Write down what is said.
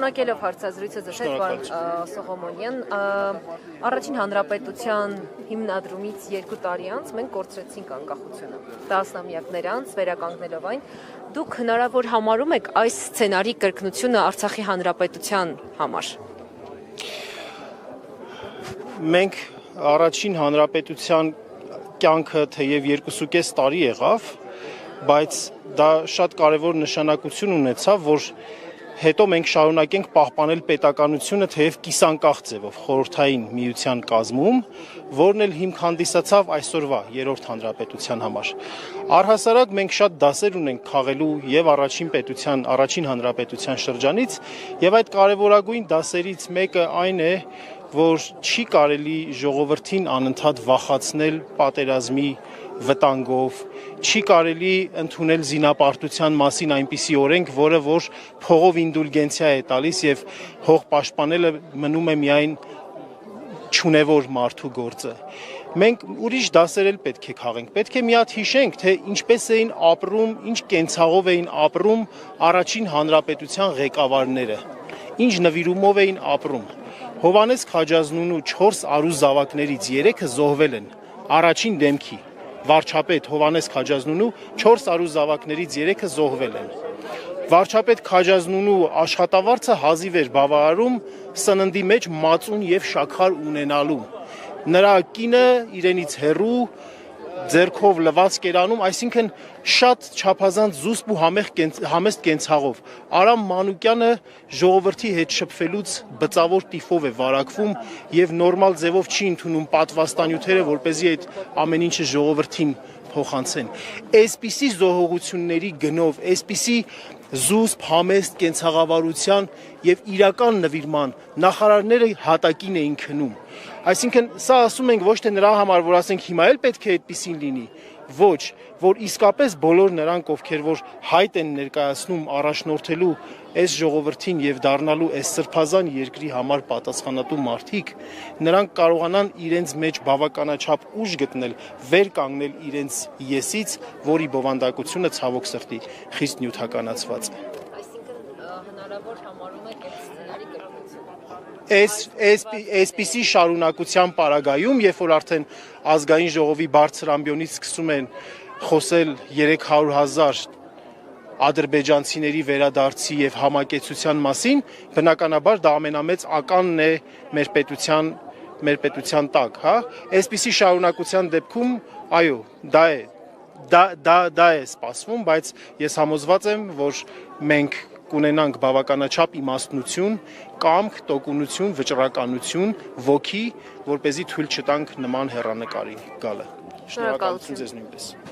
Շնորհակալով հարցազրույցը ձեզ, պարոն Սողոմոնյան, առաջին հանրապետության հիմնադրումից 2 տարի անց մենք կորցրեցինք անկախությունը, 10-ամյակներ անց վերականգնելով այն, դուք հնարավոր համարում եք այս սցենարի կրկնությունը Արցախի հանրապետության համար։ Մենք առաջին հանրապետության կյանքը թեև 2.5 տարի եղավ, բայց դա շատ կարևոր նշանակություն ունեցավ, որ հետո մենք շարունակենք պահպանել պետականությունը թեև կիսանկախ ձևով խորհրդային միության կազմում, որն էլ հիմք հանդիսացավ այսօրվա 3-րդ հանրապետության համար։ Առհասարակ մենք շատ դասեր ունենք քաղելու եւ առաջին հանրապետության շրջանից, եւ այդ կարևորագույն դասերից մեկը այն է, որ չի կարելի ժողովրդին անընդհատ վախեցնել պատերազմի վտանգով, չի կարելի ընդունել զինապարտության մասին այնպիսի օրենք, որը որ փողով ինդուլգենցիա է տալիս եւ հող պաշտպանելը մնում է միայն չունևոր մարդու գործը։ Մենք ուրիշ դասեր էլ պետք է քաղենք, պետք է մի հատ հիշենք, թե ինչպես էին ապրում, ինչ կենցաղով էին ապրում առաջին հանրապետության ղեկավարները, ինչ նվիրումով էին ապրում։ Հովհաննես Քաջազնունու 4 արու զավակներից 3-ը զոհվել են առաջին դեմքի։ Վարչապետ Հովհաննես Քաջազնունու 4 արու զավակներից 3-ը զոհվել են։ Վարչապետ Քաջազնունու աշխատավարձը հազիվ էր բավարարում սննդի մեջ մածուն եւ շաքար ունենալու։ Նրա կինը իրենից հեռու ձեռքով լվացք էր անում, այսինքն շատ չափազանց զուսպ ու համեստ կենցաղով։ Արամ Մանուկյանը ժողովրդի հետ շփվելուց բծավոր տիֆով է վարակվում եւ նորմալ ձևով չի ընդունում պատվաստանյութերը, որպեսզի այդ ամեն ինչը ժողովրդին փոխանցեն։ Այսպիսի զոհողությունների գնով, այսպիսի զուսպ համեստ կենցաղավարության եւ իրական նվիրման նախարարները հատակին էին քնում։ Այսինքն սա ասում ենք ոչ թե նրա համար, որ ասենք հիմա էլ պետք է այդպեսին լինի, ոչ, որ իսկապես բոլոր նրանք, ովքեր որ հայտ են ներկայացնում առաջնորդելու այս ժողովրդին եւ դառնալու այս սրբազան երկրի համար պատասխանատու մարդիկ, նրանք կարողանան իրենց մեջ բավականաչափ ուժ գտնել, վեր կանգնել իրենց եսից, որի բովանդակությունը ցավոք սրտի խիստ նյութականացված է։ Հնարավոր համարում եք այս սցենարի կրկնությունը։ Այսպիսի շարունակության պարագայում, երբ որ արդեն ազգային ժողովի բարձր ամբիոնից սկսում են խոսել 300,000 ադրբեջանցիների վերադարձի եւ համակեցության մասին, բնականաբար դա ամենամեծ ականն է մեր պետության տակ, հա։ Այսպիսի շարունակության դեպքում, այո, դա է սպասվում, բայց ես համոզված եմ, որ մենք կունենանք բավականաչափ իմաստնություն, կամք, տոկունություն, վճռականություն, ոգի, որպեսզի թույլ չտանք նման հեռանկարի գալը։ Շնորհակալություն ձեզ նույնպես։